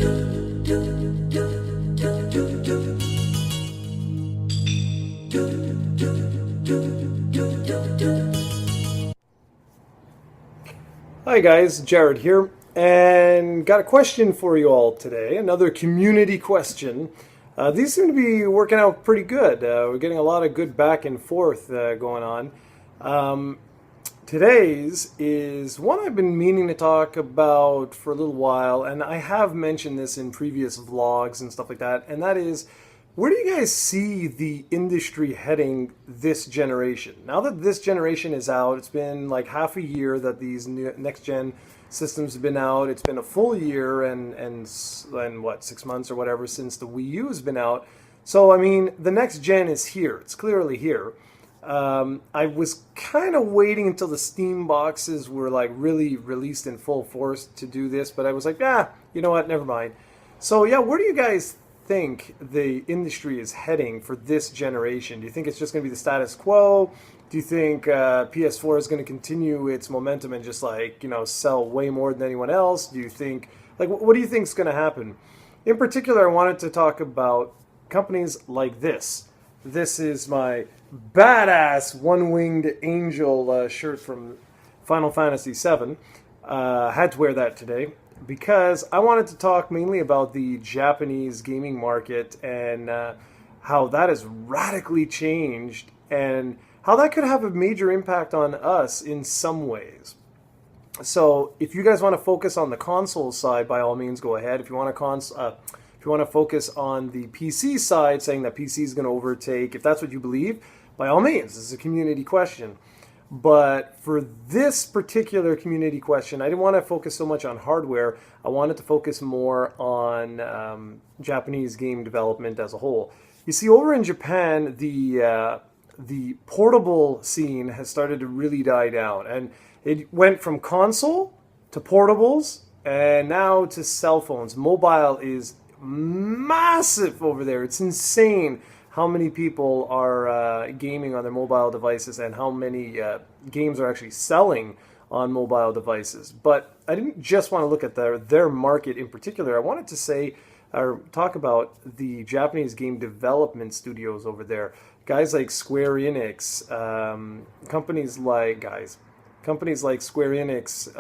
Hi guys, Jared here, and got a question for you all today. Another community question. These seem to be working out pretty good. We're getting a lot of good back and forth going on. Um, Today's is one I've been meaning to talk about for a little while, and I have mentioned this in previous vlogs and stuff like that, and that is, where do you guys see the industry heading this generation? Now that this generation is out, it's been like half a year that these next gen systems have been out. It's been a full year and what, 6 months or whatever since the Wii U has been out. So I mean, the next gen is here. It's clearly here. I was kind of waiting until the Steam boxes were like really released in full force to do this, but I was like, you know what, never mind. So yeah, where do you guys think the industry is heading for this generation? Do you think it's just going to be the status quo? Do you think PS4 is going to continue its momentum and just sell way more than anyone else? Do you think, what do you think is going to happen? In particular, I wanted to talk about companies like this. This is my badass one-winged angel shirt from Final Fantasy VII. Had to wear that today because I wanted to talk mainly about the Japanese gaming market and how that has radically changed and how that could have a major impact on us in some ways. So if you guys want to focus on the console side, by all means, go ahead. If you want to focus on the PC side, saying that PC is going to overtake, if that's what you believe, by all means, this is a community question. But for this particular community question, I didn't want to focus so much on hardware. I wanted to focus more on Japanese game development as a whole. You see, over in Japan, the portable scene has started to really die down. And it went from console to portables and now to cell phones. Mobile is massive over there. It's insane how many people are gaming on their mobile devices and how many games are actually selling on mobile devices. But I didn't just want to look at their market in particular. I wanted to say or talk about the Japanese game development studios over there. Guys like Square Enix, companies like Square Enix,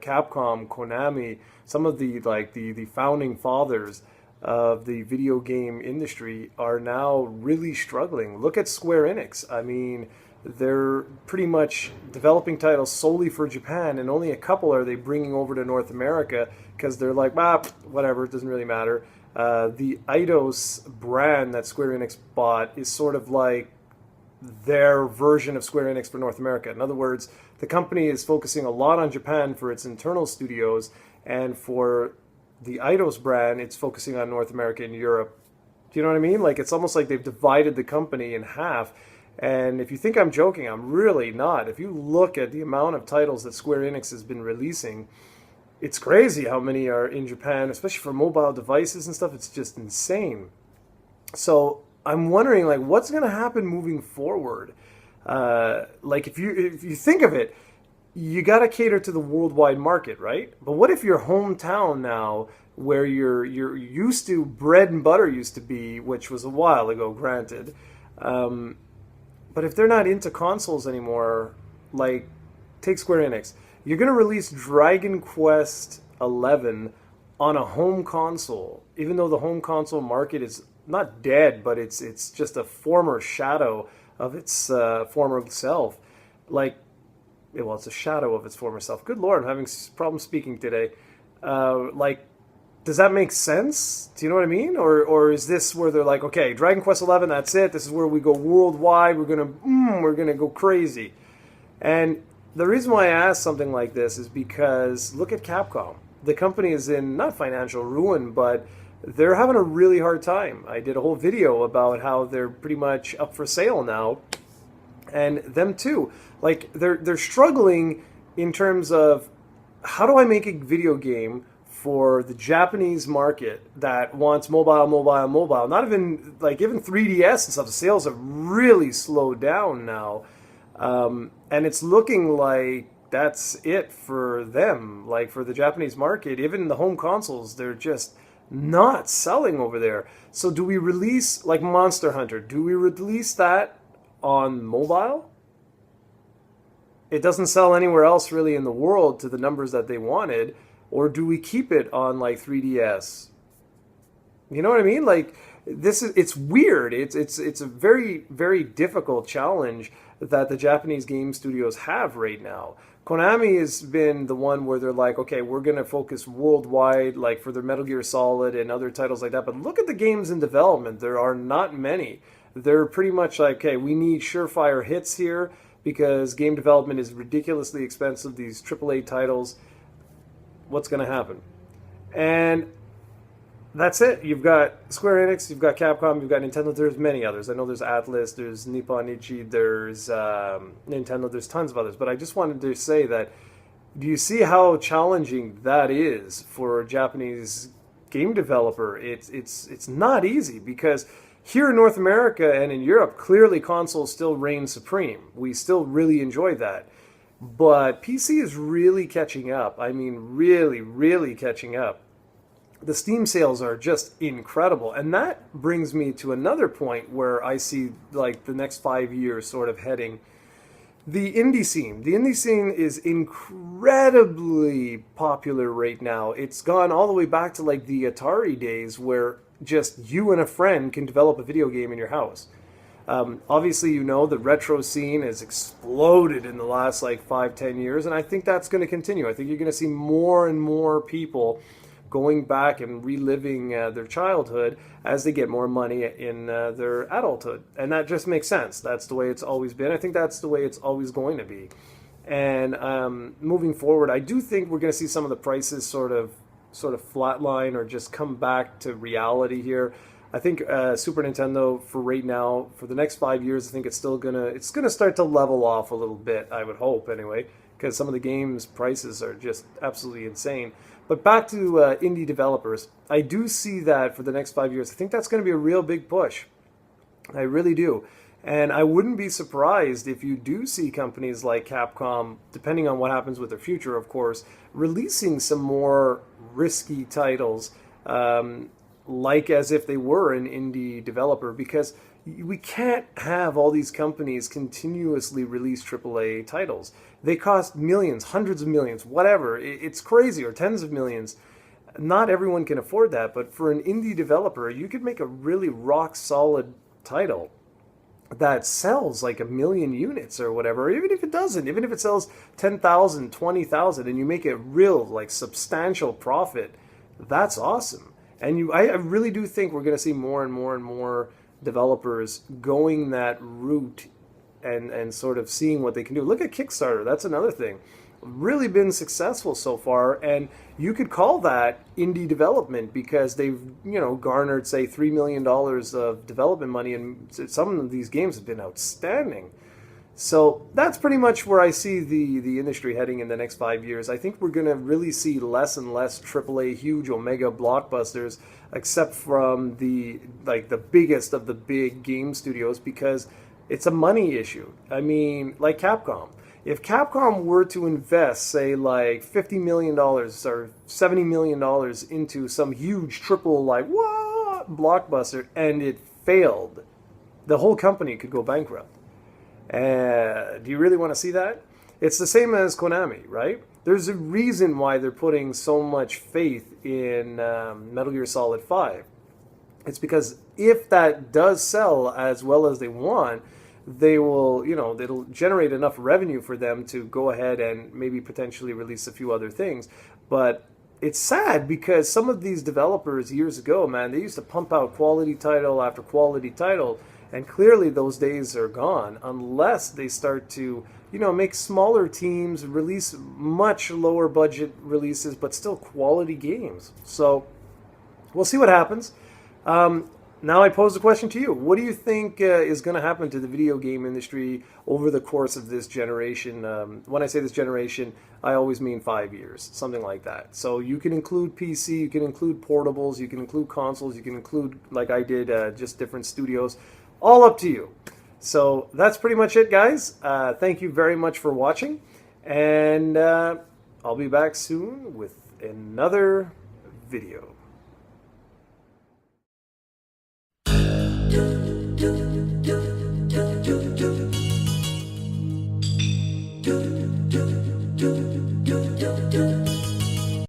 Capcom, Konami, some of the founding fathers of the video game industry are now really struggling. Look at Square Enix. I mean, they're pretty much developing titles solely for Japan, and only a couple are they bringing over to North America because they're like, whatever, it doesn't really matter. The Eidos brand that Square Enix bought is sort of like their version of Square Enix for North America. In other words, the company is focusing a lot on Japan for its internal studios, and for the Eidos brand, it's focusing on North America and Europe. Do you know what I mean? Like, it's almost like they've divided the company in half. And if you think I'm joking, I'm really not. If you look at the amount of titles that Square Enix has been releasing, it's crazy how many are in Japan, especially for mobile devices and stuff. It's just insane. So I'm wondering, what's going to happen moving forward? If you think of it, you got to cater to the worldwide market, right? But what if your hometown now, where you're used to bread and butter used to be, which was a while ago, granted, but if they're not into consoles anymore, take Square Enix, you're going to release Dragon Quest XI on a home console, even though the home console market is not dead, but it's just a former shadow of its former self. It's a shadow of its former self. Good Lord, I'm having problems speaking today. Does that make sense? Do you know what I mean? Or is this where they're like, okay, Dragon Quest XI, that's it. This is where we go worldwide. We're gonna go crazy. And the reason why I asked something like this is because look at Capcom. The company is in not financial ruin, but they're having a really hard time. I did a whole video about how they're pretty much up for sale now. And them too. They're struggling in terms of, how do I make a video game for the Japanese market that wants mobile? Not even, even 3DS and stuff, the sales have really slowed down now. And it's looking like that's it for them. For the Japanese market, even the home consoles, they're just not selling over there. So do we release, like Monster Hunter, do we release that on mobile? It doesn't sell anywhere else really in the world to the numbers that they wanted. Or do we keep it on like 3DS? You know what I mean? Like it's weird. It's a very, very difficult challenge that the Japanese game studios have right now. Konami has been the one where they're like, okay, we're going to focus worldwide, like for their Metal Gear Solid and other titles like that. But look at the games in development. There are not many. They're pretty much like, okay, we need surefire hits here because game development is ridiculously expensive. These AAA titles, what's going to happen? And that's it. You've got Square Enix, you've got Capcom, you've got Nintendo. There's many others. I know there's Atlus, there's Nippon Ichi, there's Nintendo, there's tons of others. But I just wanted to say that, do you see how challenging that is for a Japanese game developer? It's not easy because here in North America and in Europe, clearly consoles still reign supreme. We still really enjoy that. But PC is really catching up. I mean, really, really catching up. The Steam sales are just incredible. And that brings me to another point where I see like the next 5 years sort of heading. The indie scene. The indie scene is incredibly popular right now. It's gone all the way back to like the Atari days where just you and a friend can develop a video game in your house. Obviously, you know, the retro scene has exploded in the last like 5-10 years. And I think that's going to continue. I think you're going to see more and more people going back and reliving their childhood as they get more money in their adulthood. And that just makes sense. That's the way it's always been. I think that's the way it's always going to be. And moving forward, I do think we're going to see some of the prices sort of flatline or just come back to reality here. I think Super Nintendo for right now, for the next 5 years, I think it's gonna start to level off a little bit. I would hope anyway, because some of the games prices are just absolutely insane. But back to indie developers, I do see that for the next 5 years. I think that's going to be a real big push. I really do. And I wouldn't be surprised if you do see companies like Capcom, depending on what happens with their future, of course, releasing some more risky titles, like as if they were an indie developer, because we can't have all these companies continuously release AAA titles. They cost millions, hundreds of millions, whatever. It's crazy, or tens of millions. Not everyone can afford that, but for an indie developer, you could make a really rock-solid title that sells like 1 million units or whatever, or even if it doesn't, even if it sells 10,000, 20,000, and you make a real, like, substantial profit, that's awesome. And I really do think we're going to see more and more and more developers going that route and sort of seeing what they can do. Look at Kickstarter. That's another thing. Really been successful so far, and you could call that indie development because they've, garnered, say, $3 million of development money, and some of these games have been outstanding. So that's pretty much where I see the industry heading in the next 5 years. I think we're going to really see less and less AAA huge Omega blockbusters, except from the biggest of the big game studios, because it's a money issue. I mean, like Capcom. If Capcom were to invest, say, like $50 million or $70 million into some huge blockbuster, and it failed, the whole company could go bankrupt. Do you really want to see that? It's the same as Konami, right? There's a reason why they're putting so much faith in Metal Gear Solid 5. It's because if that does sell as well as they want, they will, it'll generate enough revenue for them to go ahead and maybe potentially release a few other things. But it's sad because some of these developers years ago, man, they used to pump out quality title after quality title. And clearly those days are gone unless they start to, make smaller teams, release much lower budget releases, but still quality games. So we'll see what happens. Now I pose the question to you. What do you think is going to happen to the video game industry over the course of this generation? When I say this generation, I always mean 5 years, something like that. So you can include PC, you can include portables, you can include consoles, you can include, like I did, just different studios. All up to you. So that's pretty much it, guys. Thank you very much for watching. And I'll be back soon with another video.